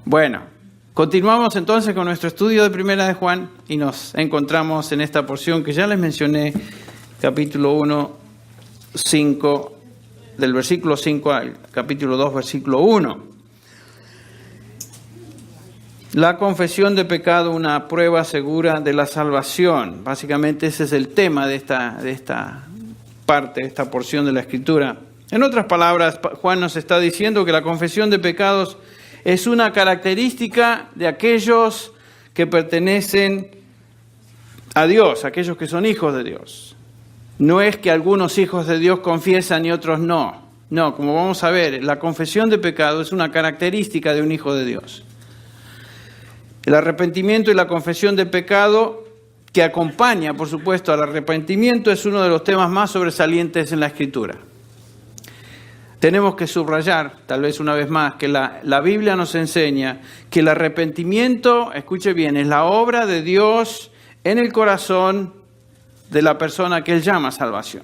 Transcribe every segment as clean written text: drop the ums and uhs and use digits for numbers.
Bueno, continuamos entonces con nuestro estudio de Primera de Juan y nos encontramos en esta porción que ya les mencioné, capítulo 1, 5, del versículo 5 al capítulo 2, versículo 1. La confesión de pecado, una prueba segura de la salvación. Básicamente ese es el tema de esta parte, de esta porción de la Escritura. En otras palabras, Juan nos está diciendo que la confesión de pecados es una característica de aquellos que pertenecen a Dios, aquellos que son hijos de Dios. No es que algunos hijos de Dios confiesan y otros no. No, como vamos a ver, la confesión de pecado es una característica de un hijo de Dios. El arrepentimiento y la confesión de pecado que acompaña, por supuesto, al arrepentimiento es uno de los temas más sobresalientes en la Escritura. Tenemos que subrayar, tal vez una vez más, que la Biblia nos enseña que el arrepentimiento, escuche bien, es la obra de Dios en el corazón de la persona que Él llama salvación.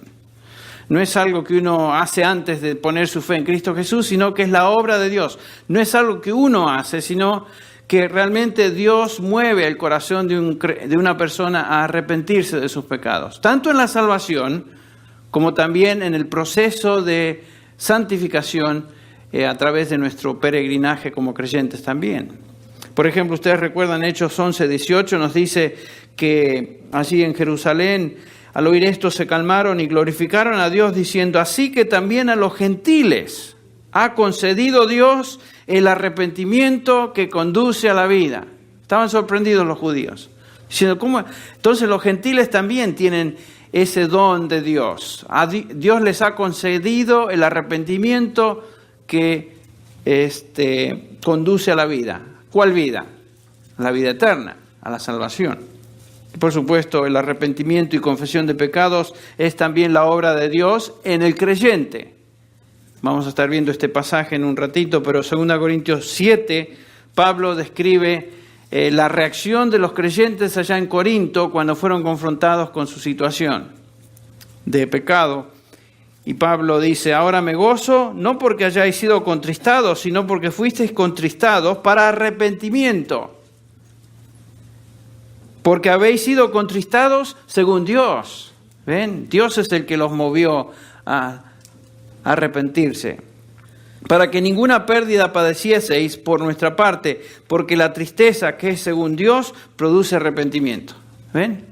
No es algo que uno hace antes de poner su fe en Cristo Jesús, sino que es la obra de Dios. No es algo que uno hace, sino que realmente Dios mueve el corazón de una persona a arrepentirse de sus pecados. Tanto en la salvación, como también en el proceso de santificación a través de nuestro peregrinaje como creyentes también. Por ejemplo, ustedes recuerdan Hechos 11:18, nos dice que allí en Jerusalén, al oír esto, se calmaron y glorificaron a Dios diciendo, así que también a los gentiles ha concedido Dios el arrepentimiento que conduce a la vida. Estaban sorprendidos los judíos, diciendo, ¿cómo? Entonces los gentiles también tienen ese don de Dios. Dios les ha concedido el arrepentimiento que conduce a la vida. ¿Cuál vida? A la vida eterna, a la salvación. Y por supuesto, el arrepentimiento y confesión de pecados es también la obra de Dios en el creyente. Vamos a estar viendo este pasaje en un ratito, pero 2 Corintios 7, Pablo describe la reacción de los creyentes allá en Corinto cuando fueron confrontados con su situación de pecado. Y Pablo dice, ahora me gozo, no porque hayáis sido contristados, sino porque fuisteis contristados para arrepentimiento. Porque habéis sido contristados según Dios. ¿Ven? Dios es el que los movió a arrepentirse. Para que ninguna pérdida padecieseis por nuestra parte, porque la tristeza que es según Dios produce arrepentimiento. ¿Ven?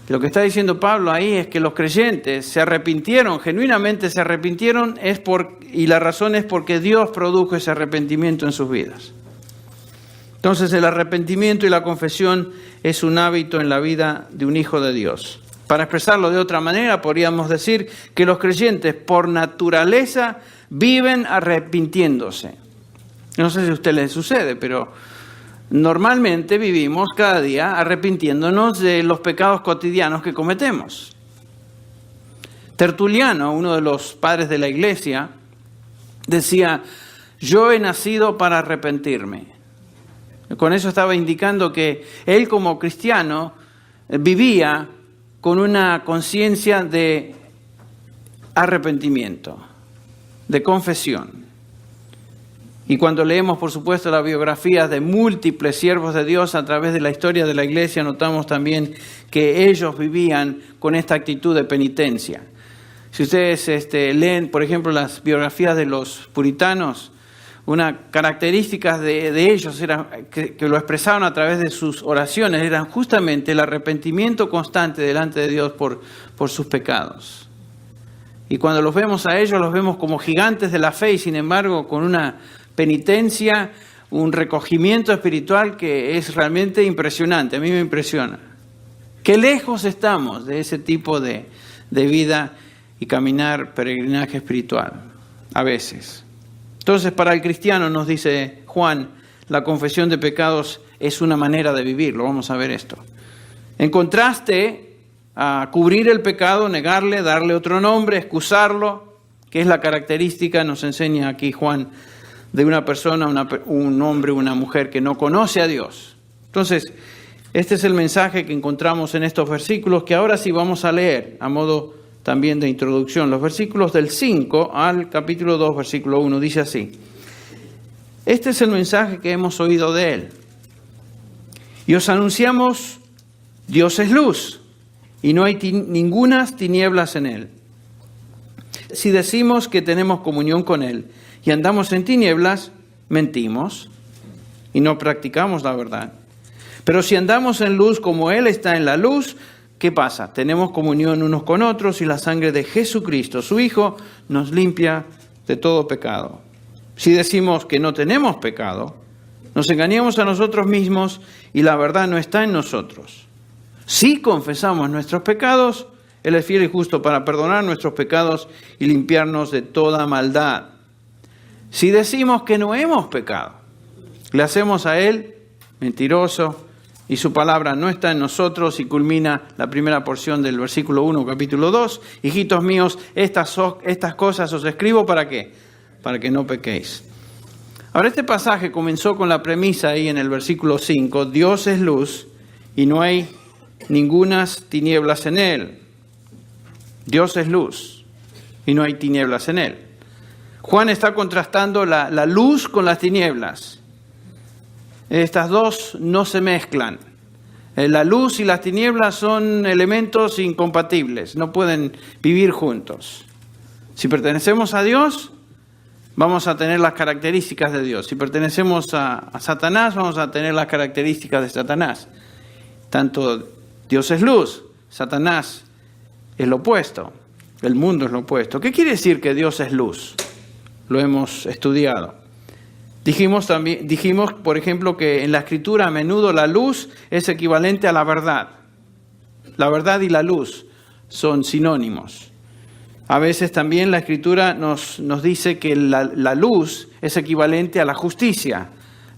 Lo que está diciendo Pablo ahí es que los creyentes se arrepintieron, genuinamente se arrepintieron, y la razón es porque Dios produjo ese arrepentimiento en sus vidas. Entonces el arrepentimiento y la confesión es un hábito en la vida de un hijo de Dios. Para expresarlo de otra manera, podríamos decir que los creyentes por naturaleza viven arrepintiéndose. No sé si a usted le sucede, pero normalmente vivimos cada día arrepintiéndonos de los pecados cotidianos que cometemos. Tertuliano, uno de los padres de la iglesia, decía, yo he nacido para arrepentirme. Con eso estaba indicando que él como cristiano vivía con una conciencia de arrepentimiento, de confesión. Y cuando leemos, por supuesto, las biografías de múltiples siervos de Dios a través de la historia de la iglesia, notamos también que ellos vivían con esta actitud de penitencia. Si ustedes leen, por ejemplo, las biografías de los puritanos, una característica de ellos era que lo expresaban a través de sus oraciones, eran justamente el arrepentimiento constante delante de Dios por sus pecados. Y cuando los vemos a ellos, los vemos como gigantes de la fe y sin embargo con una penitencia, un recogimiento espiritual que es realmente impresionante. A mí me impresiona. Qué lejos estamos de ese tipo de vida y caminar peregrinaje espiritual, a veces. Entonces, para el cristiano, nos dice Juan, la confesión de pecados es una manera de vivirlo. Vamos a ver esto. En contraste a cubrir el pecado, negarle, darle otro nombre, excusarlo, que es la característica, nos enseña aquí Juan, de una persona, un hombre, una mujer que no conoce a Dios. Entonces, este es el mensaje que encontramos en estos versículos, que ahora sí vamos a leer a modo también de introducción. Los versículos del 5 al capítulo 2, versículo 1, dice así. Este es el mensaje que hemos oído de Él. Y os anunciamos, Dios es luz, y no hay ningunas tinieblas en Él. Si decimos que tenemos comunión con Él y andamos en tinieblas, mentimos y no practicamos la verdad. Pero si andamos en luz como Él está en la luz, ¿qué pasa? Tenemos comunión unos con otros y la sangre de Jesucristo, su Hijo, nos limpia de todo pecado. Si decimos que no tenemos pecado, nos engañamos a nosotros mismos y la verdad no está en nosotros. Si confesamos nuestros pecados, Él es fiel y justo para perdonar nuestros pecados y limpiarnos de toda maldad. Si decimos que no hemos pecado, le hacemos a Él mentiroso y su palabra no está en nosotros, y culmina la primera porción del versículo 1, capítulo 2. Hijitos míos, estas cosas os escribo ¿para qué? Para que no pequéis. Ahora, este pasaje comenzó con la premisa ahí en el versículo 5, Dios es luz y no hay ningunas tinieblas en Él. Dios es luz y no hay tinieblas en Él. Juan está contrastando la luz con las tinieblas. Estas dos no se mezclan. La luz y las tinieblas son elementos incompatibles, no pueden vivir juntos. Si pertenecemos a Dios, vamos a tener las características de Dios. Si pertenecemos a Satanás, vamos a tener las características de Satanás. Tanto Dios es luz, Satanás es lo opuesto, el mundo es lo opuesto. ¿Qué quiere decir que Dios es luz? Lo hemos estudiado. Dijimos, por ejemplo, que en la Escritura a menudo la luz es equivalente a la verdad. La verdad y la luz son sinónimos. A veces también la Escritura nos dice que la luz es equivalente a la justicia,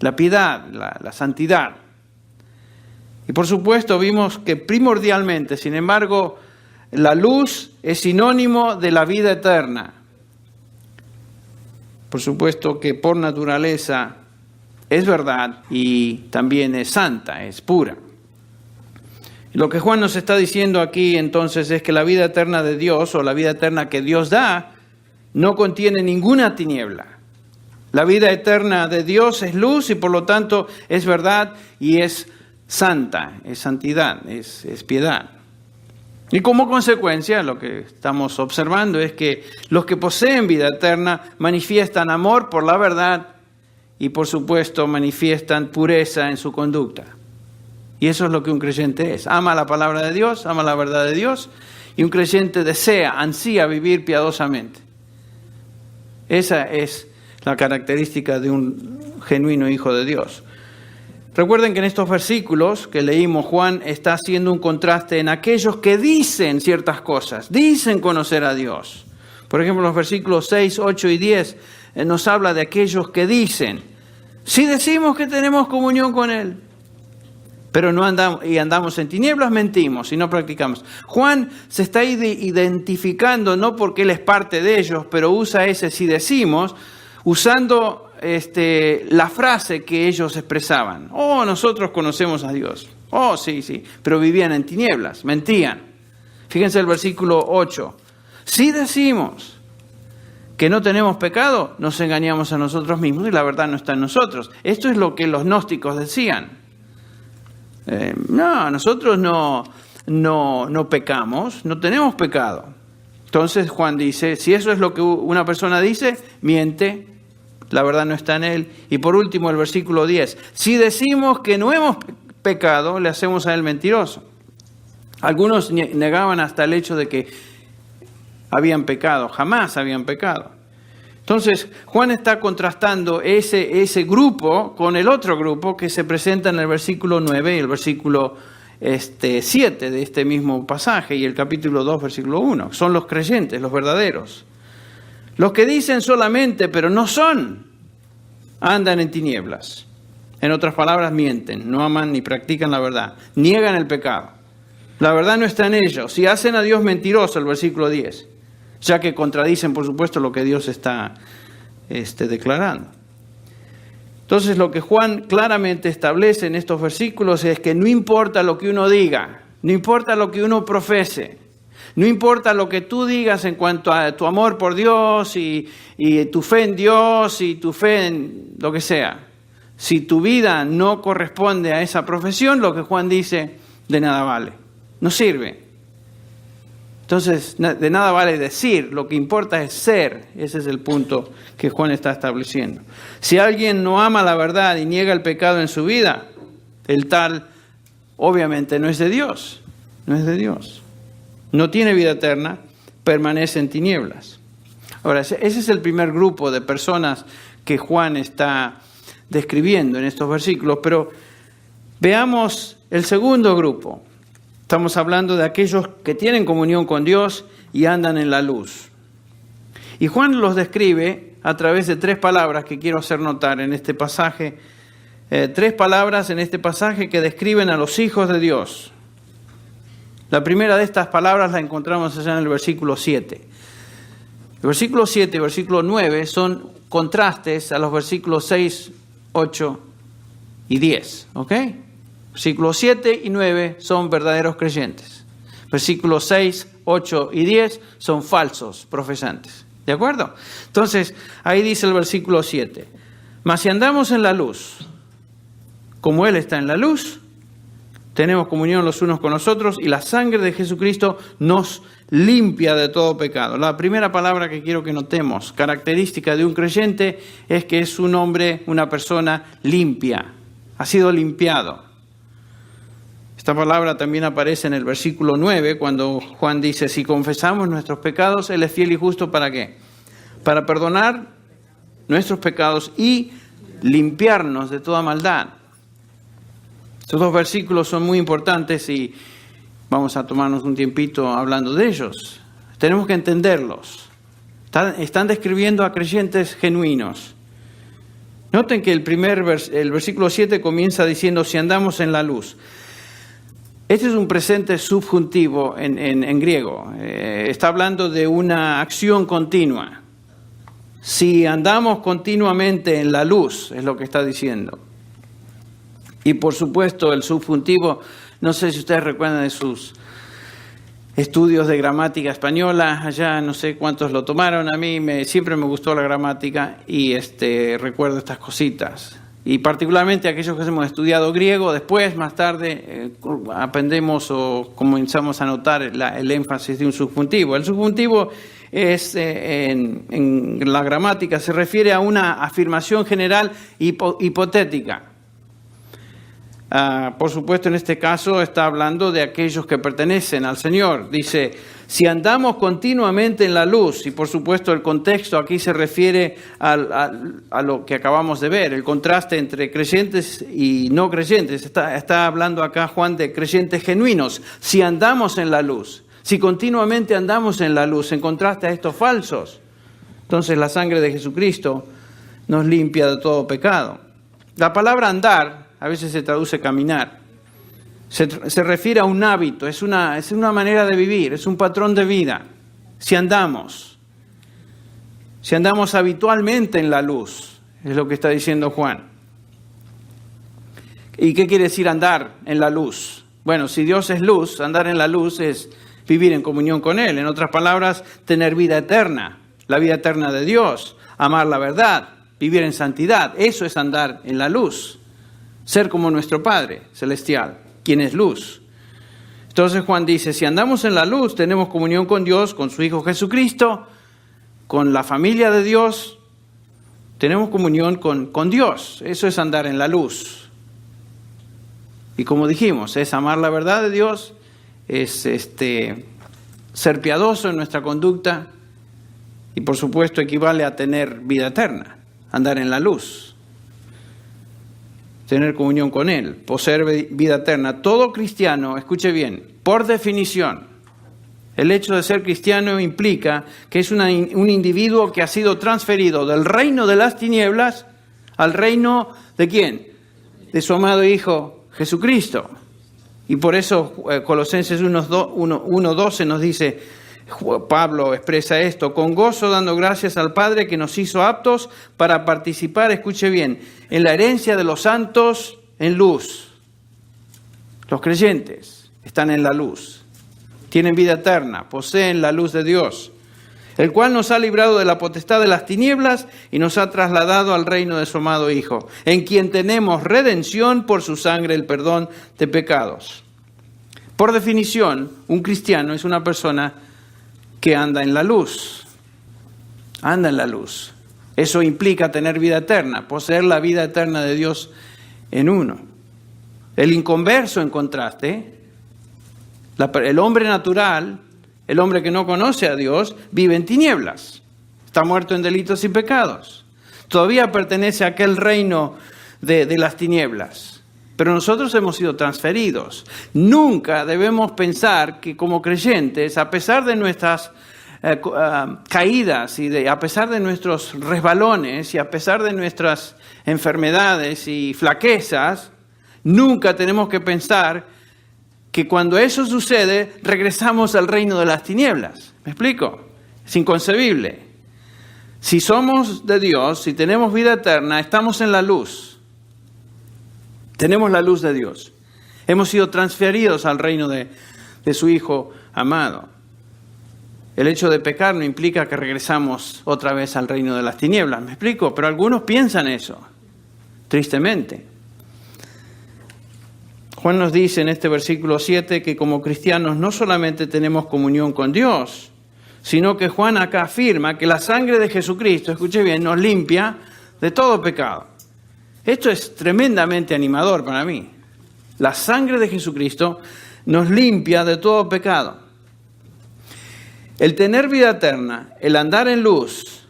la piedad, la santidad. Y por supuesto vimos que primordialmente, sin embargo, la luz es sinónimo de la vida eterna. Por supuesto que por naturaleza es verdad y también es santa, es pura. Lo que Juan nos está diciendo aquí entonces es que la vida eterna de Dios, o la vida eterna que Dios da, no contiene ninguna tiniebla. La vida eterna de Dios es luz y por lo tanto es verdad y es santa, es santidad, es piedad. Y como consecuencia, lo que estamos observando es que los que poseen vida eterna manifiestan amor por la verdad y por supuesto manifiestan pureza en su conducta. Y eso es lo que un creyente es. Ama la palabra de Dios, ama la verdad de Dios, y un creyente ansía vivir piadosamente. Esa es la característica de un genuino hijo de Dios. Recuerden que en estos versículos que leímos, Juan está haciendo un contraste en aquellos que dicen ciertas cosas, dicen conocer a Dios. Por ejemplo, los versículos 6, 8 y 10 nos habla de aquellos que dicen, si decimos que tenemos comunión con Él, pero no andamos en tinieblas, mentimos y no practicamos. Juan se está identificando, no porque él es parte de ellos, pero usa ese si decimos, usando la frase que ellos expresaban. Oh, nosotros conocemos a Dios. Oh, sí, pero vivían en tinieblas, mentían. Fíjense el versículo 8. Si decimos que no tenemos pecado, nos engañamos a nosotros mismos y la verdad no está en nosotros. Esto es lo que los gnósticos decían. Nosotros no pecamos, no tenemos pecado. Entonces Juan dice, si eso es lo que una persona dice, miente. La verdad no está en él. Y por último, el versículo 10. Si decimos que no hemos pecado, le hacemos a él mentiroso. Algunos negaban hasta el hecho de que habían pecado. Jamás habían pecado. Entonces, Juan está contrastando ese grupo con el otro grupo que se presenta en el versículo 9 y el versículo 7 de este mismo pasaje y el capítulo 2, versículo 1. Son los creyentes, los verdaderos. Los que dicen solamente, pero no son, andan en tinieblas. En otras palabras, mienten, no aman ni practican la verdad, niegan el pecado. La verdad no está en ellos. Si hacen a Dios mentiroso, el versículo 10, ya que contradicen, por supuesto, lo que Dios está declarando. Entonces, lo que Juan claramente establece en estos versículos es que no importa lo que uno diga, no importa lo que uno profese, No importa lo que tú digas en cuanto a tu amor por Dios y tu fe en Dios y tu fe en lo que sea. Si tu vida no corresponde a esa profesión, lo que Juan dice, de nada vale. No sirve. Entonces, de nada vale decir, lo que importa es ser. Ese es el punto que Juan está estableciendo. Si alguien no ama la verdad y niega el pecado en su vida, el tal obviamente no es de Dios. No es de Dios. No tiene vida eterna, permanece en tinieblas. Ahora, ese es el primer grupo de personas que Juan está describiendo en estos versículos, pero veamos el segundo grupo. Estamos hablando de aquellos que tienen comunión con Dios y andan en la luz. Y Juan los describe a través de 3 palabras que quiero hacer notar en este pasaje. 3 palabras en este pasaje que describen a los hijos de Dios. La primera de estas palabras la encontramos allá en el versículo 7. El versículo 7 y el versículo 9 son contrastes a los versículos 6, 8 y 10. ¿Ok? Versículos 7 y 9 son verdaderos creyentes. Versículos 6, 8 y 10 son falsos profesantes. ¿De acuerdo? Entonces, ahí dice el versículo 7. Mas si andamos en la luz, como Él está en la luz, tenemos comunión los unos con los otros y la sangre de Jesucristo nos limpia de todo pecado. La primera palabra que quiero que notemos, característica de un creyente, es que es un hombre, una persona limpia. Ha sido limpiado. Esta palabra también aparece en el versículo 9, cuando Juan dice, si confesamos nuestros pecados, Él es fiel y justo, ¿para qué? Para perdonar nuestros pecados y limpiarnos de toda maldad. Estos 2 versículos son muy importantes y vamos a tomarnos un tiempito hablando de ellos. Tenemos que entenderlos. Están describiendo a creyentes genuinos. Noten que el versículo 7 comienza diciendo, si andamos en la luz. Este es un presente subjuntivo en griego. Está hablando de una acción continua. Si andamos continuamente en la luz, es lo que está diciendo. Y por supuesto el subjuntivo, no sé si ustedes recuerdan de sus estudios de gramática española, allá no sé cuántos lo tomaron, a mí siempre me gustó la gramática y recuerdo estas cositas. Y particularmente aquellos que hemos estudiado griego, después, más tarde, aprendemos o comenzamos a notar el énfasis de un subjuntivo. El subjuntivo es, en la gramática, se refiere a una afirmación general hipotética. Por supuesto, en este caso está hablando de aquellos que pertenecen al Señor. Dice, si andamos continuamente en la luz, y por supuesto el contexto aquí se refiere a lo que acabamos de ver, el contraste entre creyentes y no creyentes. Está hablando acá Juan de creyentes genuinos. Si andamos en la luz, si continuamente andamos en la luz, en contraste a estos falsos, entonces la sangre de Jesucristo nos limpia de todo pecado. La palabra andar a veces se traduce caminar. Se refiere a un hábito, es una manera de vivir, es un patrón de vida. Si andamos habitualmente en la luz, es lo que está diciendo Juan. ¿Y qué quiere decir andar en la luz? Bueno, si Dios es luz, andar en la luz es vivir en comunión con Él. En otras palabras, tener vida eterna, la vida eterna de Dios, amar la verdad, vivir en santidad. Eso es andar en la luz. Ser como nuestro Padre Celestial, quien es luz. Entonces Juan dice, si andamos en la luz, tenemos comunión con Dios, con su Hijo Jesucristo, con la familia de Dios, tenemos comunión con Dios. Eso es andar en la luz. Y como dijimos, es amar la verdad de Dios, es ser piadoso en nuestra conducta y por supuesto equivale a tener vida eterna, andar en la luz. Tener comunión con Él, poseer vida eterna. Todo cristiano, escuche bien, por definición, el hecho de ser cristiano implica que es un individuo que ha sido transferido del reino de las tinieblas al reino ¿de quién? De su amado Hijo Jesucristo. Y por eso Colosenses 1:12 nos dice, Pablo expresa esto, con gozo dando gracias al Padre que nos hizo aptos para participar, escuche bien, en la herencia de los santos en luz. Los creyentes están en la luz. tienen vida eterna, poseen la luz de Dios, el cual nos ha librado de la potestad de las tinieblas y nos ha trasladado al reino de su amado Hijo, en quien tenemos redención por su sangre, el perdón de pecados. Por definición, un cristiano es una persona que anda en la luz. Anda en la luz. Eso implica tener vida eterna, poseer la vida eterna de Dios en uno. El inconverso, en contraste, el hombre natural, el hombre que no conoce a Dios, vive en tinieblas. Está muerto en delitos y pecados. Todavía pertenece a aquel reino de las tinieblas. Pero nosotros hemos sido transferidos. Nunca debemos pensar que como creyentes, a pesar de nuestras caídas y a pesar de nuestros resbalones y a pesar de nuestras enfermedades y flaquezas, nunca tenemos que pensar que cuando eso sucede, regresamos al reino de las tinieblas. ¿Me explico? Es inconcebible. Si somos de Dios, si tenemos vida eterna, estamos en la luz. Tenemos la luz de Dios. Hemos sido transferidos al reino de su Hijo amado. El hecho de pecar no implica que regresamos otra vez al reino de las tinieblas. ¿Me explico? Pero algunos piensan eso, tristemente. Juan nos dice en este versículo 7 que como cristianos no solamente tenemos comunión con Dios, sino que Juan acá afirma que la sangre de Jesucristo, escuche bien, nos limpia de todo pecado. Esto es tremendamente animador para mí. La sangre de Jesucristo nos limpia de todo pecado. El tener vida eterna, el andar en luz,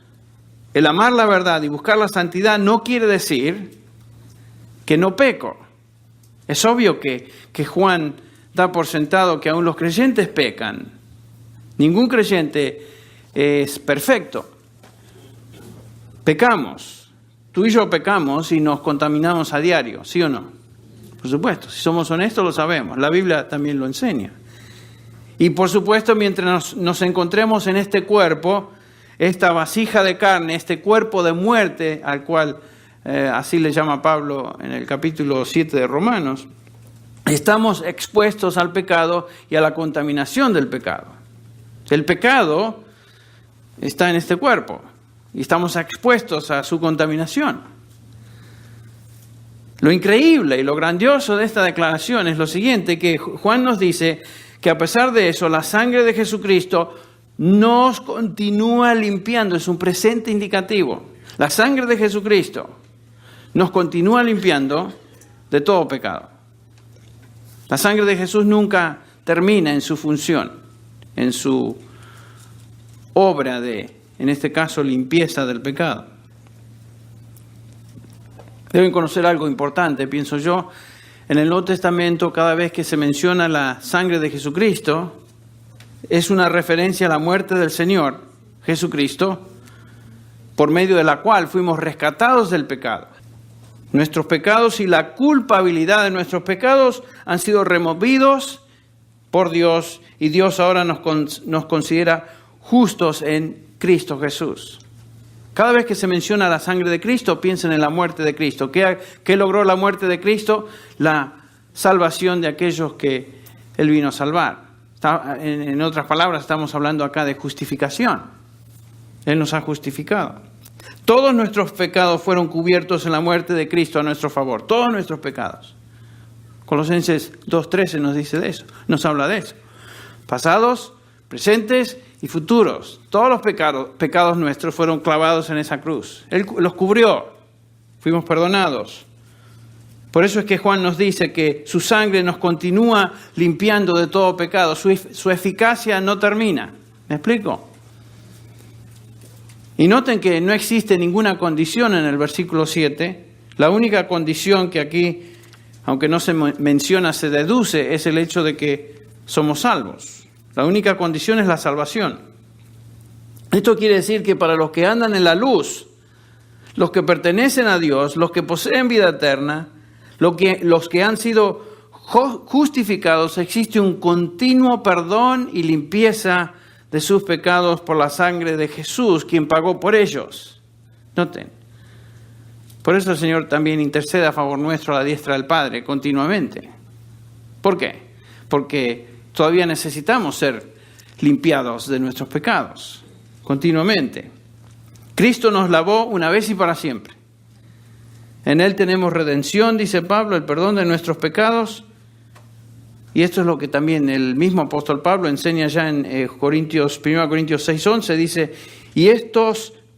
el amar la verdad y buscar la santidad no quiere decir que no peco. Es obvio que Juan da por sentado que aún los creyentes pecan. Ningún creyente es perfecto. Pecamos. Tú y yo pecamos y nos contaminamos a diario, ¿sí o no? Por supuesto, si somos honestos lo sabemos. La Biblia también lo enseña. Y por supuesto, mientras nos encontremos en este cuerpo, esta vasija de carne, este cuerpo de muerte, al cual así le llama Pablo en el capítulo 7 de Romanos, estamos expuestos al pecado y a la contaminación del pecado. El pecado está en este cuerpo y estamos expuestos a su contaminación. Lo increíble y lo grandioso de esta declaración es lo siguiente, que Juan nos dice que a pesar de eso, la sangre de Jesucristo nos continúa limpiando. Es un presente indicativo. La sangre de Jesucristo nos continúa limpiando de todo pecado. La sangre de Jesús nunca termina en su función, en su obra de, en este caso, limpieza del pecado. Deben conocer algo importante, pienso yo. En el Nuevo Testamento, cada vez que se menciona la sangre de Jesucristo, es una referencia a la muerte del Señor Jesucristo, por medio de la cual fuimos rescatados del pecado. Nuestros pecados y la culpabilidad de nuestros pecados han sido removidos por Dios y Dios ahora nos considera justos en Cristo Jesús. Cada vez que se menciona la sangre de Cristo, piensen en la muerte de Cristo. ¿Qué logró la muerte de Cristo? La salvación de aquellos que Él vino a salvar. En otras palabras, estamos hablando acá de justificación. Él nos ha justificado. Todos nuestros pecados fueron cubiertos en la muerte de Cristo a nuestro favor. Todos nuestros pecados. Colosenses 2:13 nos dice de eso. Nos habla de eso. Pasados, presentes y futuros. Todos los pecados nuestros fueron clavados en esa cruz. Él los cubrió. Fuimos perdonados. Por eso es que Juan nos dice que su sangre nos continúa limpiando de todo pecado. Su eficacia no termina. ¿Me explico? Y noten que no existe ninguna condición en el versículo 7. La única condición que aquí, aunque no se menciona, se deduce, es el hecho de que somos salvos. La única condición es la salvación. Esto quiere decir que para los que andan en la luz, los que pertenecen a Dios, los que poseen vida eterna, los que han sido justificados, existe un continuo perdón y limpieza de sus pecados por la sangre de Jesús, quien pagó por ellos. Noten. Por eso el Señor también intercede a favor nuestro a la diestra del Padre continuamente. ¿Por qué? Porque todavía necesitamos ser limpiados de nuestros pecados continuamente. Cristo nos lavó una vez y para siempre. En Él tenemos redención, dice Pablo, el perdón de nuestros pecados. Y esto es lo que también el mismo apóstol Pablo enseña ya en 1 Corintios 6:11, dice, y esto,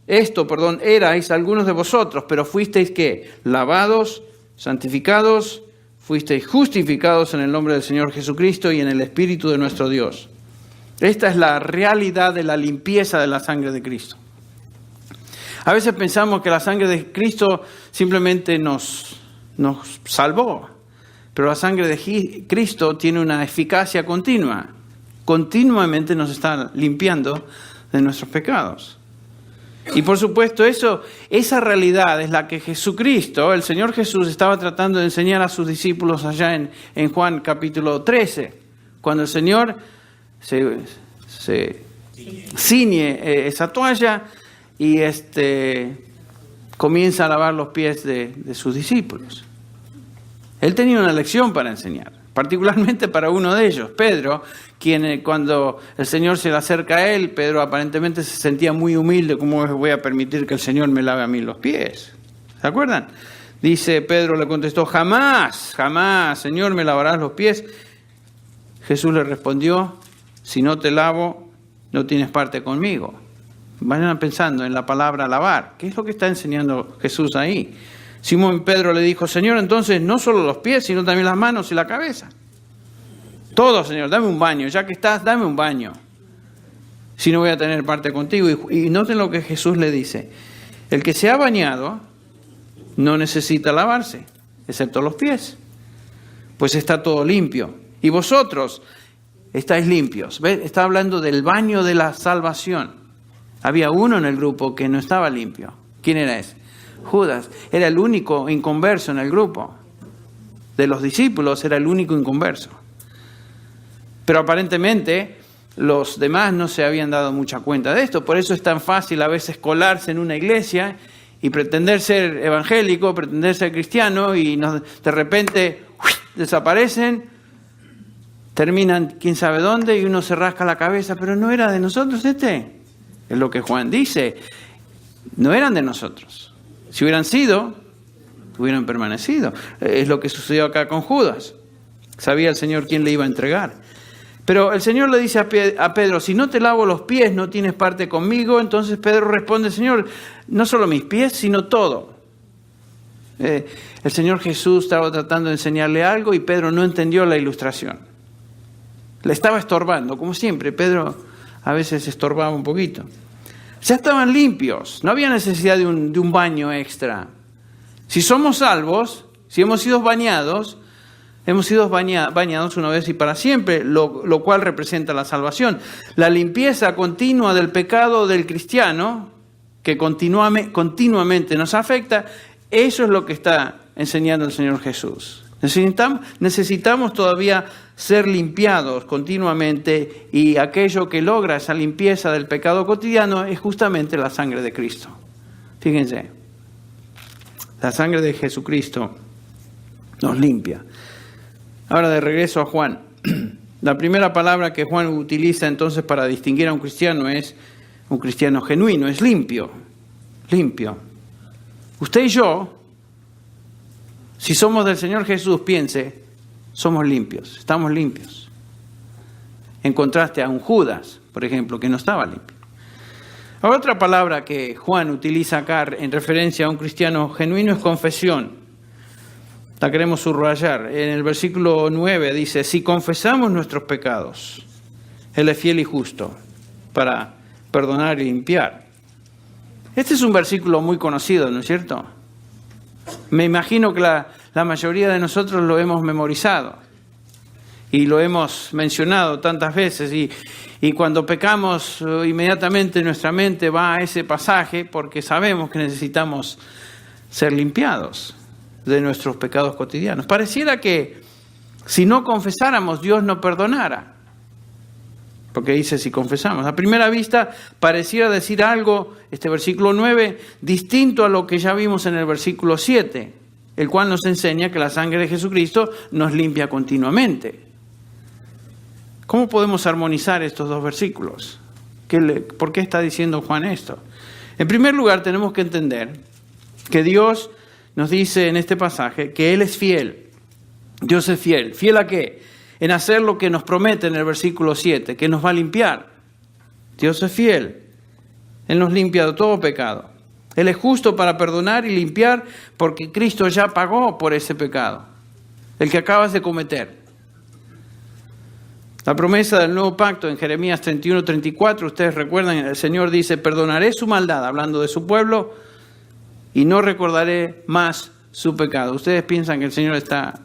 erais algunos de vosotros, pero fuisteis ¿qué? Lavados, santificados, fuisteis justificados en el nombre del Señor Jesucristo y en el Espíritu de nuestro Dios. Esta es la realidad de la limpieza de la sangre de Cristo. A veces pensamos que la sangre de Cristo simplemente nos salvó, pero la sangre de Cristo tiene una eficacia continua. Continuamente nos está limpiando de nuestros pecados. Y por supuesto esa realidad es la que Jesucristo, el Señor Jesús, estaba tratando de enseñar a sus discípulos allá en Juan capítulo 13, cuando el Señor se ciñe esa toalla y comienza a lavar los pies de sus discípulos. Él tenía una lección para enseñar, particularmente para uno de ellos, Pedro, quien cuando el Señor se le acerca a él, Pedro aparentemente se sentía muy humilde. ¿Cómo voy a permitir que el Señor me lave a mí los pies? ¿Se acuerdan? Dice, Pedro le contestó, jamás, Señor, me lavarás los pies. Jesús le respondió, si no te lavo, no tienes parte conmigo. Vayan pensando en la palabra lavar. ¿Qué es lo que está enseñando Jesús ahí? Simón Pedro le dijo, Señor, entonces no solo los pies, sino también las manos y la cabeza. Todo, Señor, dame un baño. Ya que estás, dame un baño. Si no voy a tener parte contigo. Y noten lo que Jesús le dice. El que se ha bañado no necesita lavarse, excepto los pies, pues está todo limpio. Y vosotros estáis limpios. ¿Ves? Está hablando del baño de la salvación. Había uno en el grupo que no estaba limpio. ¿Quién era ese? Judas. Era el único inconverso en el grupo. De los discípulos era el único inconverso. Pero aparentemente los demás no se habían dado mucha cuenta de esto. Por eso es tan fácil a veces colarse en una iglesia y pretender ser evangélico, pretender ser cristiano y de repente desaparecen, terminan quién sabe dónde y uno se rasca la cabeza. Pero no era de nosotros este. Es lo que Juan dice. No eran de nosotros. Si hubieran sido, hubieran permanecido. Es lo que sucedió acá con Judas. Sabía el Señor quién le iba a entregar. Pero el Señor le dice a Pedro, si no te lavo los pies, no tienes parte conmigo. Entonces Pedro responde, Señor, no solo mis pies, sino todo. El Señor Jesús estaba tratando de enseñarle algo y Pedro no entendió la ilustración. Le estaba estorbando, como siempre. Pedro a veces estorbaba un poquito. Ya estaban limpios, no había necesidad de un baño extra. Si somos salvos, si hemos sido bañados una vez y para siempre, lo cual representa la salvación. La limpieza continua del pecado del cristiano, que continuamente nos afecta, eso es lo que está enseñando el Señor Jesús. Necesitamos todavía ser limpiados continuamente y aquello que logra esa limpieza del pecado cotidiano es justamente la sangre de Cristo. Fíjense, la sangre de Jesucristo nos limpia. Ahora de regreso a Juan. La primera palabra que Juan utiliza entonces para distinguir a un cristiano es un cristiano genuino, es limpio. Limpio. Usted y yo, si somos del Señor Jesús, piense, somos limpios, estamos limpios. En contraste a un Judas, por ejemplo, que no estaba limpio. Ahora, otra palabra que Juan utiliza acá en referencia a un cristiano genuino es confesión. La queremos subrayar. En el versículo 9 dice, si confesamos nuestros pecados, Él es fiel y justo para perdonar y limpiar. Este es un versículo muy conocido, ¿no es cierto? Me imagino que la mayoría de nosotros lo hemos memorizado y lo hemos mencionado tantas veces y cuando pecamos inmediatamente nuestra mente va a ese pasaje porque sabemos que necesitamos ser limpiados de nuestros pecados cotidianos. Pareciera que si no confesáramos Dios no perdonara, porque dice si confesamos. A primera vista pareciera decir algo, este versículo 9, distinto a lo que ya vimos en el versículo 7, el cual nos enseña que la sangre de Jesucristo nos limpia continuamente. ¿Cómo podemos armonizar estos dos versículos? ¿Por qué está diciendo Juan esto? En primer lugar, tenemos que entender que Dios nos dice en este pasaje que Él es fiel. Dios es fiel. ¿Fiel a qué? En hacer lo que nos promete en el versículo 7, que nos va a limpiar. Dios es fiel. Él nos limpia de todo pecado. Él es justo para perdonar y limpiar porque Cristo ya pagó por ese pecado, el que acabas de cometer. La promesa del nuevo pacto en Jeremías 31:34, ustedes recuerdan, el Señor dice, perdonaré su maldad, hablando de su pueblo, y no recordaré más su pecado. ¿Ustedes piensan que el Señor está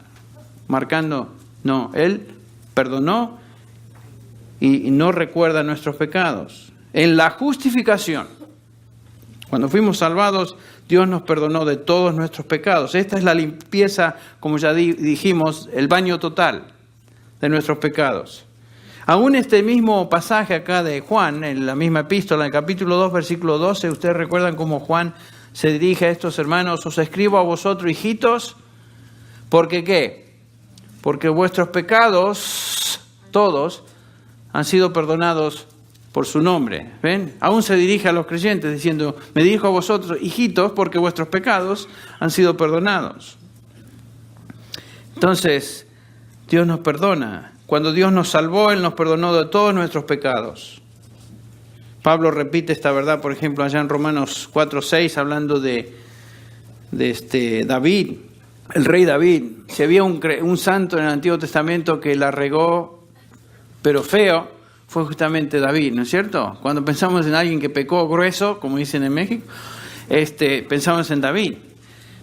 marcando? No, Él perdonó y no recuerda nuestros pecados. En la justificación, cuando fuimos salvados, Dios nos perdonó de todos nuestros pecados. Esta es la limpieza, como ya dijimos, el baño total de nuestros pecados. Aún este mismo pasaje acá de Juan, en la misma epístola, en el capítulo 2, versículo 12, ustedes recuerdan cómo Juan se dirige a estos hermanos: os escribo a vosotros, hijitos, ¿porque qué? Porque vuestros pecados, todos, han sido perdonados por su nombre. ¿Ven? Aún se dirige a los creyentes diciendo, me dirijo a vosotros, hijitos, porque vuestros pecados han sido perdonados. Entonces, Dios nos perdona. Cuando Dios nos salvó, Él nos perdonó de todos nuestros pecados. Pablo repite esta verdad, por ejemplo, allá en Romanos 4:6, hablando de David, el rey David. Si había un santo en el Antiguo Testamento que la regó, pero feo, fue justamente David, ¿no es cierto? Cuando pensamos en alguien que pecó grueso, como dicen en México, pensamos en David.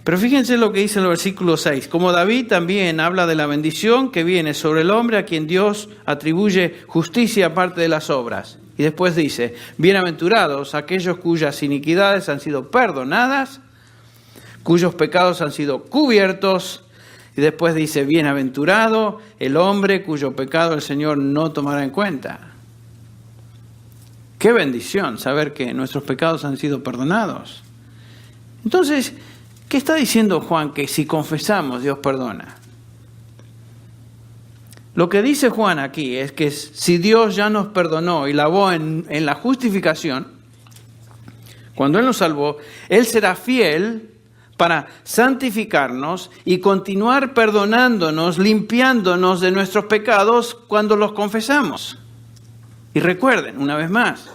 Pero fíjense lo que dice en el versículo 6. Como David también habla de la bendición que viene sobre el hombre a quien Dios atribuye justicia aparte de las obras. Y después dice, bienaventurados aquellos cuyas iniquidades han sido perdonadas, cuyos pecados han sido cubiertos. Y después dice, bienaventurado el hombre cuyo pecado el Señor no tomará en cuenta. Qué bendición saber que nuestros pecados han sido perdonados. Entonces, ¿qué está diciendo Juan? Que si confesamos, Dios perdona. Lo que dice Juan aquí es que si Dios ya nos perdonó y lavó en la justificación, cuando Él nos salvó, Él será fiel para santificarnos y continuar perdonándonos, limpiándonos de nuestros pecados cuando los confesamos. Y recuerden, una vez más,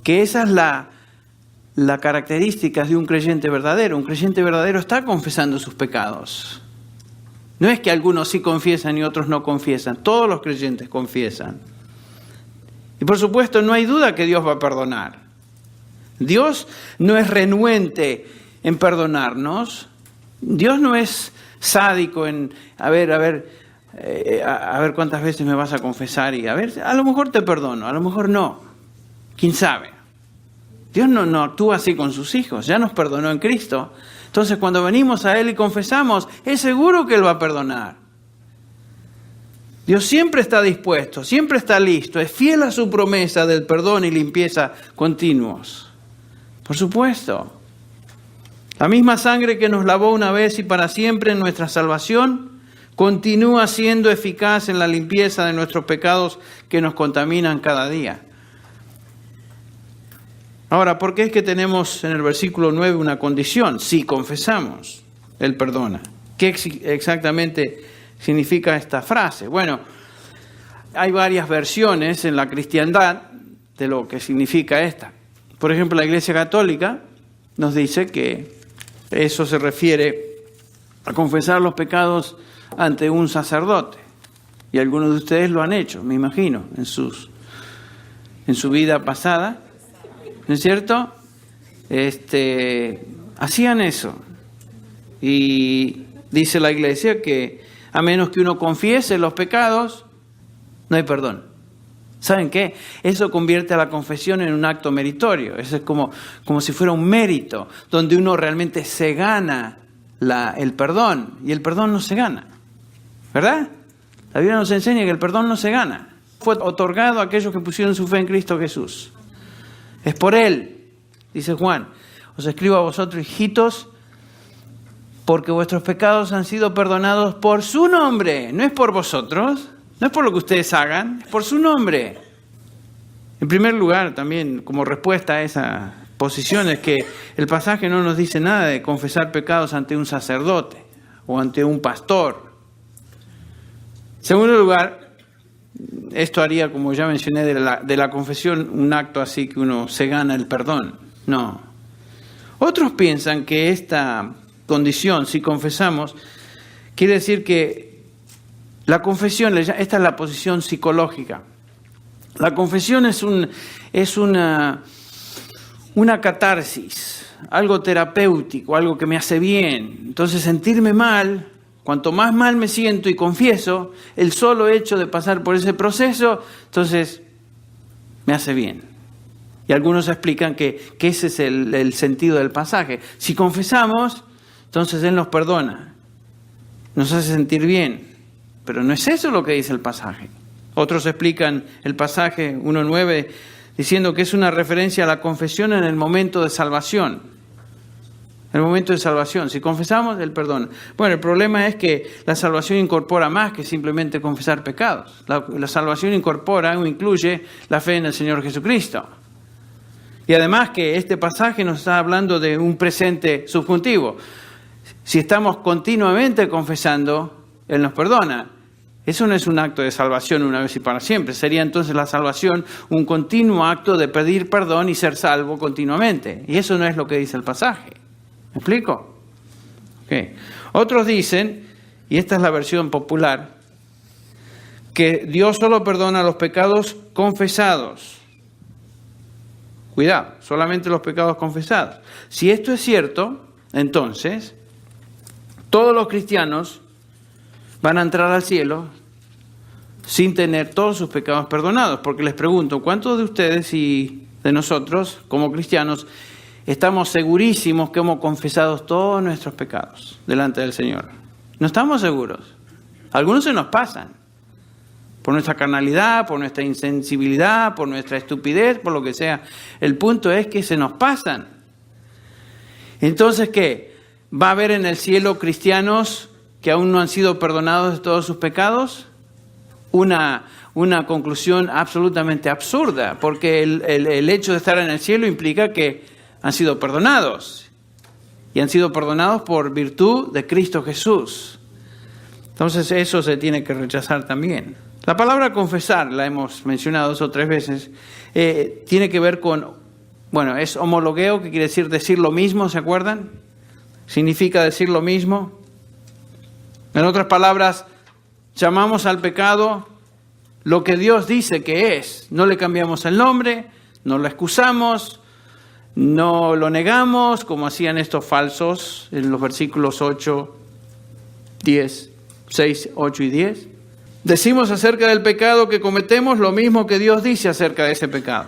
que esa es la característica de un creyente verdadero. Un creyente verdadero está confesando sus pecados. No es que algunos sí confiesan y otros no confiesan. Todos los creyentes confiesan. Y por supuesto no hay duda que Dios va a perdonar. Dios no es renuente en perdonarnos. Dios no es sádico en, a ver cuántas veces me vas a confesar y a lo mejor te perdono, a lo mejor no. ¿Quién sabe? Dios no actúa así con sus hijos, ya nos perdonó en Cristo. Entonces cuando venimos a Él y confesamos, es seguro que Él va a perdonar. Dios siempre está dispuesto, siempre está listo, es fiel a su promesa del perdón y limpieza continuos. Por supuesto. La misma sangre que nos lavó una vez y para siempre en nuestra salvación, continúa siendo eficaz en la limpieza de nuestros pecados que nos contaminan cada día. Ahora, ¿por qué es que tenemos en el versículo 9 una condición? Si confesamos, Él perdona. ¿Qué exactamente significa esta frase? Bueno, hay varias versiones en la cristiandad de lo que significa esta. Por ejemplo, la Iglesia Católica nos dice que eso se refiere a confesar los pecados ante un sacerdote. Y algunos de ustedes lo han hecho, me imagino, en su vida pasada. ¿No es cierto? Hacían eso. Y dice la Iglesia que a menos que uno confiese los pecados, no hay perdón. ¿Saben qué? Eso convierte a la confesión en un acto meritorio. Eso es como si fuera un mérito, donde uno realmente se gana el perdón. Y el perdón no se gana. ¿Verdad? La Biblia nos enseña que el perdón no se gana. Fue otorgado a aquellos que pusieron su fe en Cristo Jesús. Es por Él, dice Juan. Os escribo a vosotros, hijitos, porque vuestros pecados han sido perdonados por su nombre. No es por vosotros, No es por lo que ustedes hagan, es por su nombre. En primer lugar, también como respuesta a esa posición, es que el pasaje no nos dice nada de confesar pecados ante un sacerdote o ante un pastor. En segundo lugar, esto haría, como ya mencioné, de la confesión un acto así que uno se gana el perdón. No. Otros piensan que esta condición, si confesamos, quiere decir que la confesión, esta es la posición psicológica. La confesión es una catarsis, algo terapéutico, algo que me hace bien. Entonces sentirme mal, cuanto más mal me siento y confieso, el solo hecho de pasar por ese proceso, entonces me hace bien. Y algunos explican que ese es el sentido del pasaje. Si confesamos, entonces Él nos perdona, nos hace sentir bien. Pero no es eso lo que dice el pasaje. Otros explican el pasaje 1:9 diciendo que es una referencia a la confesión en el momento de salvación. El momento de salvación. Si confesamos, Él perdona. Bueno, el problema es que la salvación incorpora más que simplemente confesar pecados. La salvación incorpora o incluye la fe en el Señor Jesucristo. Y además que este pasaje nos está hablando de un presente subjuntivo. Si estamos continuamente confesando, Él nos perdona. Eso no es un acto de salvación una vez y para siempre. Sería entonces la salvación un continuo acto de pedir perdón y ser salvo continuamente. Y eso no es lo que dice el pasaje. ¿Me explico? Okay. Otros dicen, y esta es la versión popular, que Dios solo perdona los pecados confesados. Cuidado, solamente los pecados confesados. Si esto es cierto, entonces todos los cristianos van a entrar al cielo sin tener todos sus pecados perdonados. Porque les pregunto, ¿cuántos de ustedes y de nosotros, como cristianos, estamos segurísimos que hemos confesado todos nuestros pecados delante del Señor? No estamos seguros. Algunos se nos pasan. Por nuestra carnalidad, por nuestra insensibilidad, por nuestra estupidez, por lo que sea. El punto es que se nos pasan. Entonces, ¿qué? ¿Va a haber en el cielo cristianos que aún no han sido perdonados de todos sus pecados? Una conclusión absolutamente absurda, porque el hecho de estar en el cielo implica que han sido perdonados. Y han sido perdonados por virtud de Cristo Jesús. Entonces eso se tiene que rechazar también. La palabra confesar, la hemos mencionado 2 o 3 veces, tiene que ver con, es homologueo, que quiere decir lo mismo, ¿se acuerdan? Significa decir lo mismo. En otras palabras, llamamos al pecado lo que Dios dice que es. No le cambiamos el nombre, no lo excusamos, no lo negamos, como hacían estos falsos en los versículos 8, 10, 6, 8 y 10. Decimos acerca del pecado que cometemos lo mismo que Dios dice acerca de ese pecado.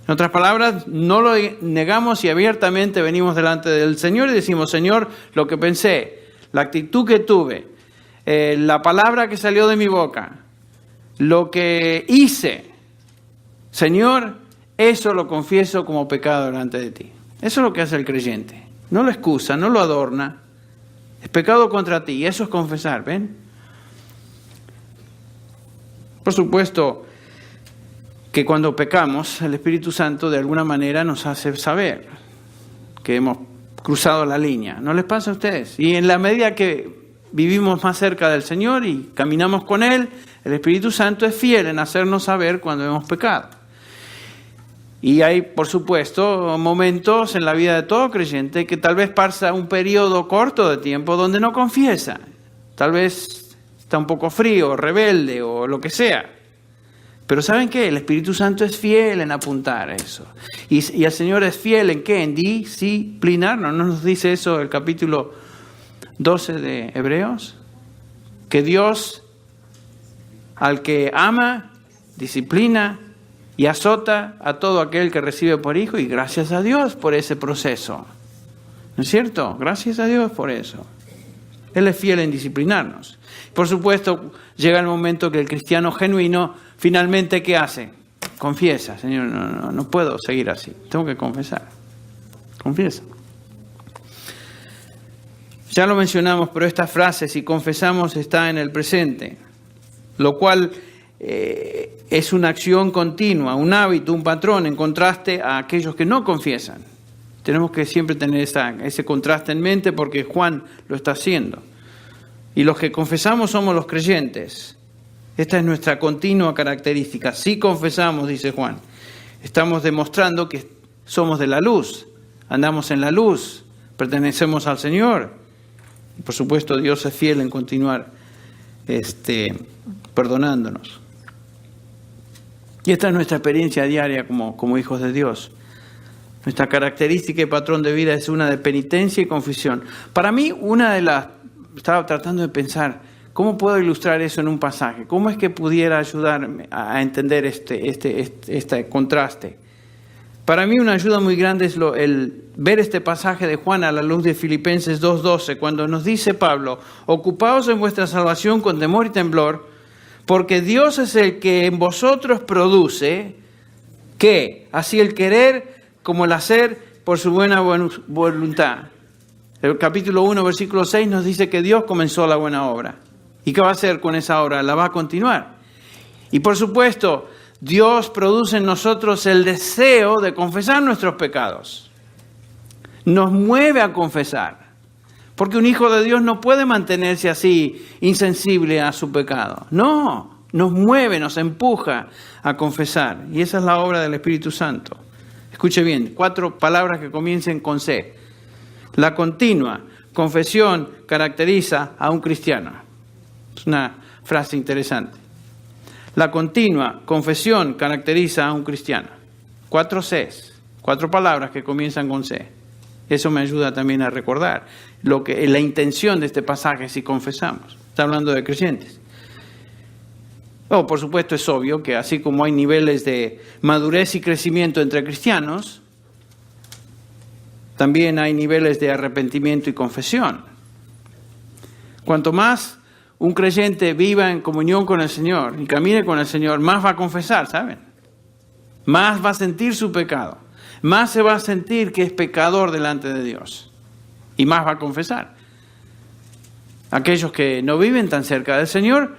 En otras palabras, no lo negamos y abiertamente venimos delante del Señor y decimos, Señor, lo que pensé, la actitud que tuve, la palabra que salió de mi boca, lo que hice, Señor, eso lo confieso como pecado delante de ti. Eso es lo que hace el creyente. No lo excusa, no lo adorna. Es pecado contra ti y eso es confesar, ¿ven? Por supuesto que cuando pecamos, el Espíritu Santo de alguna manera nos hace saber que hemos cruzado la línea. ¿No les pasa a ustedes? Y en la medida que vivimos más cerca del Señor y caminamos con Él, el Espíritu Santo es fiel en hacernos saber cuando hemos pecado. Y hay, por supuesto, momentos en la vida de todo creyente que tal vez pasa un periodo corto de tiempo donde no confiesa. Tal vez está un poco frío, rebelde o lo que sea. Pero ¿saben qué? El Espíritu Santo es fiel en apuntar a eso. Y el Señor es fiel en ¿qué? En disciplinarnos. ¿No nos dice eso el capítulo 12 de Hebreos? Que Dios al que ama, disciplina y azota a todo aquel que recibe por hijo. Y gracias a Dios por ese proceso. ¿No es cierto? Gracias a Dios por eso. Él es fiel en disciplinarnos. Por supuesto, llega el momento que el cristiano genuino finalmente, ¿qué hace? Confiesa. Señor, no puedo seguir así. Tengo que confesar. Confiesa. Ya lo mencionamos, pero esta frase, si confesamos, está en el presente. lo cual es una acción continua, un hábito, un patrón, en contraste a aquellos que no confiesan. Tenemos que siempre tener ese contraste en mente porque Juan lo está haciendo. Y los que confesamos somos los creyentes. Esta es nuestra continua característica. Si confesamos, dice Juan, estamos demostrando que somos de la luz, andamos en la luz, pertenecemos al Señor. Y por supuesto, Dios es fiel en continuar perdonándonos. Y esta es nuestra experiencia diaria como hijos de Dios. Nuestra característica y patrón de vida es una de penitencia y confesión. Para mí, estaba tratando de pensar, ¿cómo puedo ilustrar eso en un pasaje? ¿Cómo es que pudiera ayudarme a entender este contraste? Para mí una ayuda muy grande es el ver este pasaje de Juan a la luz de Filipenses 2:12, cuando nos dice Pablo, ocupaos en vuestra salvación con temor y temblor, porque Dios es el que en vosotros produce, ¿qué? Así el querer como el hacer por su buena voluntad. El capítulo 1, versículo 6 nos dice que Dios comenzó la buena obra. ¿Y qué va a hacer con esa obra? La va a continuar. Y por supuesto, Dios produce en nosotros el deseo de confesar nuestros pecados. Nos mueve a confesar. Porque un hijo de Dios no puede mantenerse así, insensible a su pecado. No, nos mueve, nos empuja a confesar. Y esa es la obra del Espíritu Santo. Escuche bien, 4 palabras que comiencen con C. La continua confesión caracteriza a un cristiano. Es una frase interesante. La continua confesión caracteriza a un cristiano. 4 Cs, 4 palabras que comienzan con C. Eso me ayuda también a recordar la intención de este pasaje si confesamos. Está hablando de creyentes. Por supuesto es obvio que así como hay niveles de madurez y crecimiento entre cristianos, también hay niveles de arrepentimiento y confesión. Cuanto más un creyente viva en comunión con el Señor y camine con el Señor, más va a confesar, ¿saben? Más va a sentir su pecado. Más se va a sentir que es pecador delante de Dios. Y más va a confesar. Aquellos que no viven tan cerca del Señor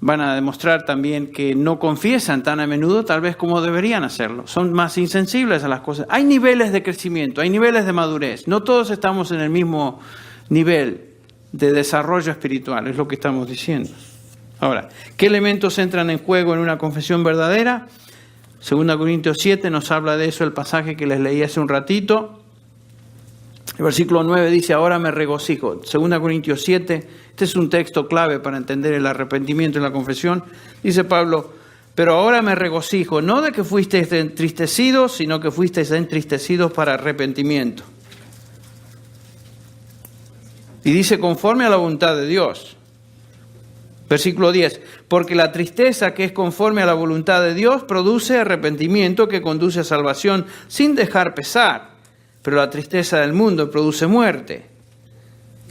van a demostrar también que no confiesan tan a menudo, tal vez como deberían hacerlo. Son más insensibles a las cosas. Hay niveles de crecimiento, hay niveles de madurez. No todos estamos en el mismo nivel de desarrollo espiritual, es lo que estamos diciendo. Ahora, ¿qué elementos entran en juego en una confesión verdadera? 2 Corintios 7 nos habla de eso, el pasaje que les leí hace un ratito. El versículo 9 dice, ahora me regocijo. 2 Corintios 7, este es un texto clave para entender el arrepentimiento y la confesión. Dice Pablo, pero ahora me regocijo, no de que fuisteis entristecidos, sino que fuisteis entristecidos para arrepentimiento. Y dice, conforme a la voluntad de Dios. Versículo 10, porque la tristeza que es conforme a la voluntad de Dios produce arrepentimiento que conduce a salvación sin dejar pesar. Pero la tristeza del mundo produce muerte.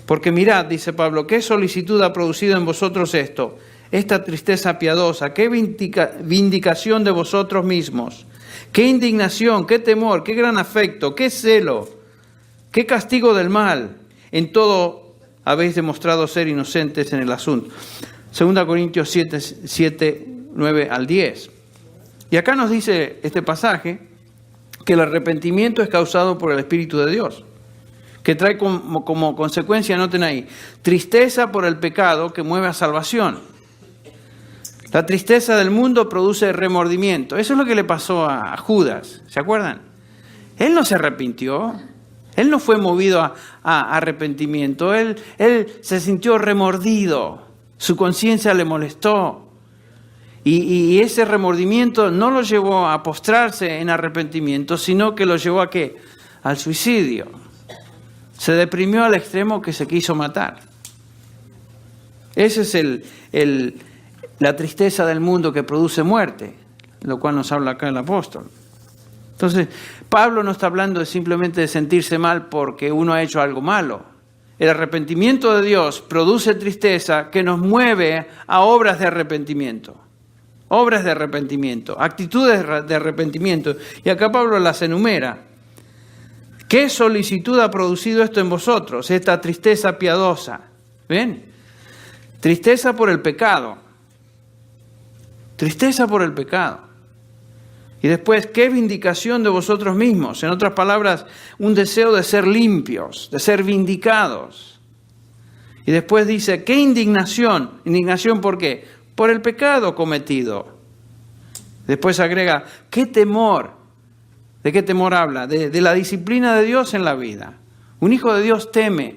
Porque mirad, dice Pablo, ¿qué solicitud ha producido en vosotros esto? Esta tristeza piadosa, qué vindicación de vosotros mismos, qué indignación, qué temor, qué gran afecto, qué celo, qué castigo del mal. En todo habéis demostrado ser inocentes en el asunto. 2 Corintios 7, 9 al 10. Y acá nos dice este pasaje que el arrepentimiento es causado por el Espíritu de Dios, que trae como consecuencia, noten ahí, tristeza por el pecado que mueve a salvación. La tristeza del mundo produce remordimiento. Eso es lo que le pasó a Judas, ¿se acuerdan? Él no se arrepintió, él no fue movido a arrepentimiento, él se sintió remordido, su conciencia le molestó. Y ese remordimiento no lo llevó a postrarse en arrepentimiento, sino que lo llevó ¿a qué? Al suicidio. Se deprimió al extremo que se quiso matar. Esa es la tristeza del mundo que produce muerte, lo cual nos habla acá el apóstol. Entonces, Pablo no está hablando simplemente de sentirse mal porque uno ha hecho algo malo. El arrepentimiento de Dios produce tristeza que nos mueve a obras de arrepentimiento. Obras de arrepentimiento, actitudes de arrepentimiento. Y acá Pablo las enumera. ¿Qué solicitud ha producido esto en vosotros? Esta tristeza piadosa. ¿Ven? Tristeza por el pecado. Tristeza por el pecado. Y después, ¿qué vindicación de vosotros mismos? En otras palabras, un deseo de ser limpios, de ser vindicados. Y después dice, ¿qué indignación? ¿Indignación por qué? Por el pecado cometido. Después agrega, ¿qué temor? ¿De qué temor habla? De la disciplina de Dios en la vida. Un hijo de Dios teme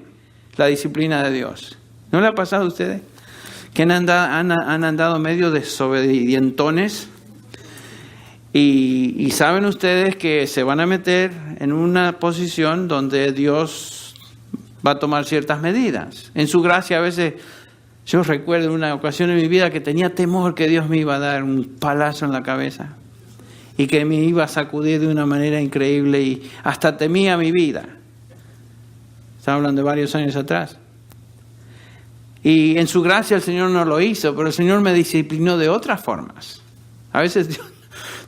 la disciplina de Dios. ¿No le ha pasado a ustedes? Que han andado medio desobedientones y saben ustedes que se van a meter en una posición donde Dios va a tomar ciertas medidas. En su gracia a veces, yo recuerdo una ocasión en mi vida que tenía temor que Dios me iba a dar un palazo en la cabeza y que me iba a sacudir de una manera increíble y hasta temía mi vida. Estaba hablando de varios años atrás. Y en su gracia el Señor no lo hizo, pero el Señor me disciplinó de otras formas. A veces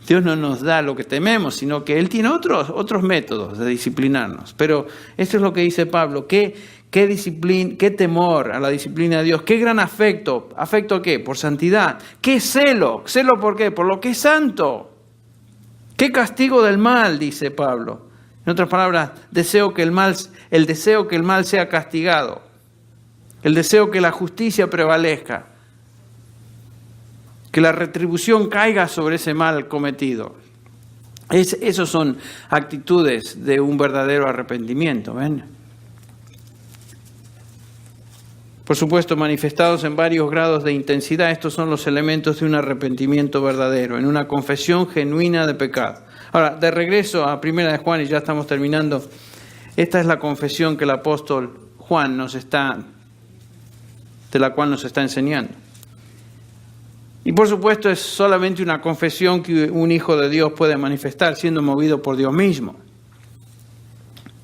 Dios no nos da lo que tememos, sino que Él tiene otros métodos de disciplinarnos. Pero esto es lo que dice Pablo. ¿Qué disciplina, qué temor a la disciplina de Dios? ¿Qué gran afecto? ¿Afecto a qué? Por santidad. ¿Qué celo? ¿Celo por qué? Por lo que es santo. ¿Qué castigo del mal? Dice Pablo. En otras palabras, el deseo que el mal sea castigado. El deseo que la justicia prevalezca. Que la retribución caiga sobre ese mal cometido. Esas son actitudes de un verdadero arrepentimiento. ¿Ven? Por supuesto, manifestados en varios grados de intensidad, estos son los elementos de un arrepentimiento verdadero, en una confesión genuina de pecado. Ahora, de regreso a 1 de Juan, y ya estamos terminando, esta es la confesión que el apóstol Juan de la cual nos está enseñando. Y por supuesto es solamente una confesión que un hijo de Dios puede manifestar siendo movido por Dios mismo.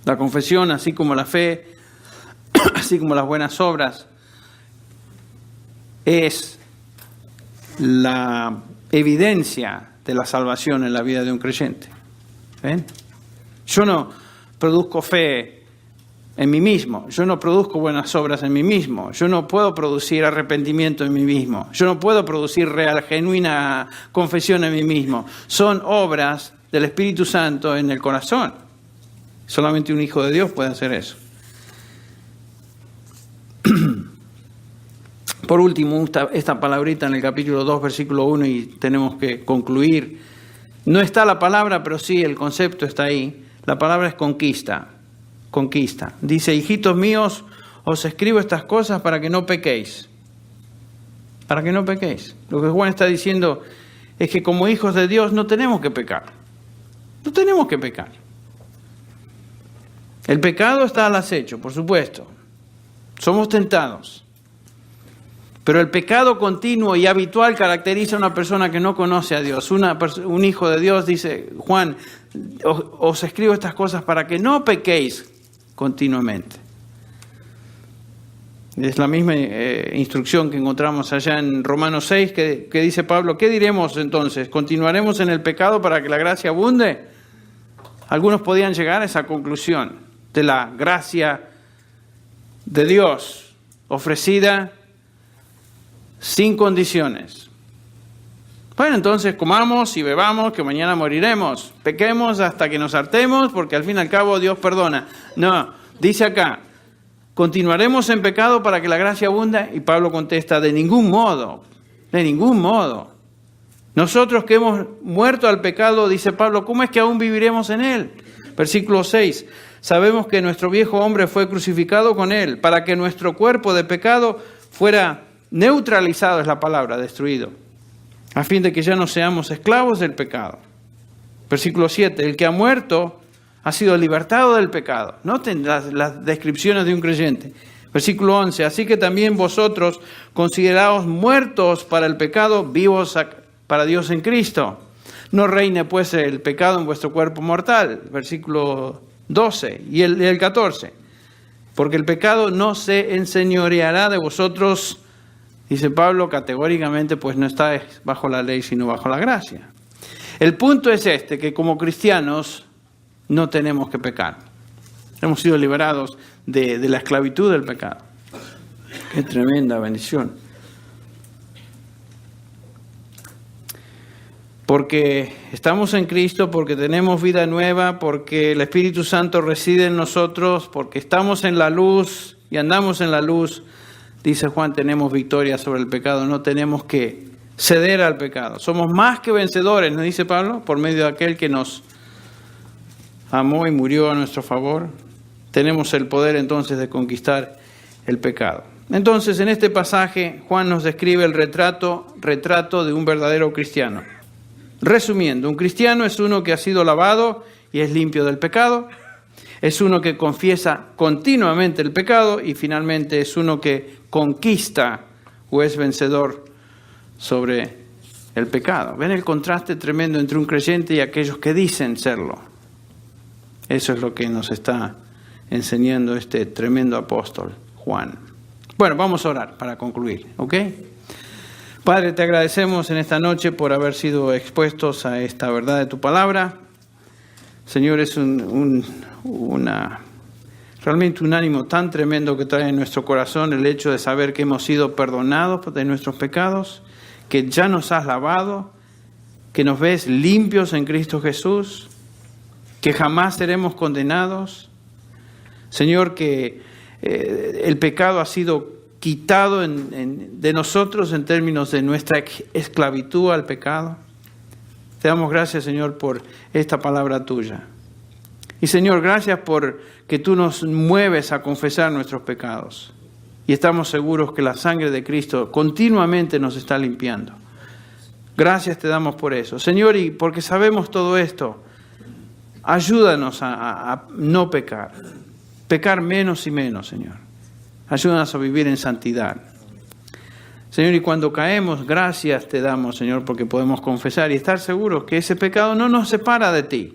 La confesión, así como la fe, así como las buenas obras, es la evidencia de la salvación en la vida de un creyente. ¿Ven? Yo no produzco fe en mí mismo, yo no produzco buenas obras en mí mismo, yo no puedo producir arrepentimiento en mí mismo, yo no puedo producir real, genuina confesión en mí mismo. Son obras del Espíritu Santo en el corazón. Solamente un hijo de Dios puede hacer eso. Por último, esta palabrita en el capítulo 2, versículo 1, y tenemos que concluir. No está la palabra, pero sí el concepto está ahí. La palabra es conquista. Conquista. Dice, hijitos míos, os escribo estas cosas para que no pequéis. Para que no pequéis. Lo que Juan está diciendo es que como hijos de Dios no tenemos que pecar. No tenemos que pecar. El pecado está al acecho, por supuesto. Somos tentados. Pero el pecado continuo y habitual caracteriza a una persona que no conoce a Dios. Un hijo de Dios, dice Juan, os escribo estas cosas para que no pequéis continuamente. Es la misma instrucción que encontramos allá en Romanos 6, que dice Pablo, ¿qué diremos entonces? ¿Continuaremos en el pecado para que la gracia abunde? Algunos podían llegar a esa conclusión de la gracia de Dios ofrecida sin condiciones. Bueno, entonces comamos y bebamos, que mañana moriremos. Pequemos hasta que nos hartemos, porque al fin y al cabo Dios perdona. No, dice acá, ¿continuaremos en pecado para que la gracia abunda? Y Pablo contesta, de ningún modo, de ningún modo. Nosotros que hemos muerto al pecado, dice Pablo, ¿cómo es que aún viviremos en él? Versículo 6, sabemos que nuestro viejo hombre fue crucificado con él, para que nuestro cuerpo de pecado fuera neutralizado, es la palabra, destruido, a fin de que ya no seamos esclavos del pecado. Versículo 7, el que ha muerto ha sido libertado del pecado. Noten las descripciones de un creyente. Versículo 11, así que también vosotros consideraos muertos para el pecado, vivos para Dios en Cristo. No reine pues el pecado en vuestro cuerpo mortal. Versículo 12 y el 14, porque el pecado no se enseñoreará de vosotros, dice Pablo categóricamente, pues no estáis bajo la ley, sino bajo la gracia. El punto es que como cristianos no tenemos que pecar. Hemos sido liberados de la esclavitud del pecado. Qué tremenda bendición. porque estamos en Cristo, porque tenemos vida nueva, porque el Espíritu Santo reside en nosotros, porque estamos en la luz y andamos en la luz, dice Juan, tenemos victoria sobre el pecado, no tenemos que ceder al pecado. Somos más que vencedores, ¿no dice Pablo? Por medio de aquel que nos amó y murió a nuestro favor. Tenemos el poder entonces de conquistar el pecado. Entonces, en este pasaje, Juan nos describe el retrato de un verdadero cristiano. Resumiendo, un cristiano es uno que ha sido lavado y es limpio del pecado. Es uno que confiesa continuamente el pecado y finalmente es uno que conquista o es vencedor sobre el pecado. ¿Ven el contraste tremendo entre un creyente y aquellos que dicen serlo? Eso es lo que nos está enseñando este tremendo apóstol, Juan. Bueno, vamos a orar para concluir, ¿ok? Padre, te agradecemos en esta noche por haber sido expuestos a esta verdad de tu palabra. Señor, es realmente un ánimo tan tremendo que trae en nuestro corazón el hecho de saber que hemos sido perdonados de nuestros pecados, que ya nos has lavado, que nos ves limpios en Cristo Jesús, que jamás seremos condenados. Señor, que el pecado ha sido quitado de nosotros en términos de nuestra esclavitud al pecado. Te damos gracias, Señor, por esta palabra tuya. Y, Señor, gracias por que tú nos mueves a confesar nuestros pecados. Y estamos seguros que la sangre de Cristo continuamente nos está limpiando. Gracias te damos por eso. Señor, y porque sabemos todo esto, ayúdanos a no pecar. Pecar menos y menos, Señor. Ayúdanos a vivir en santidad. Señor, y cuando caemos, gracias te damos, Señor, porque podemos confesar y estar seguros que ese pecado no nos separa de ti.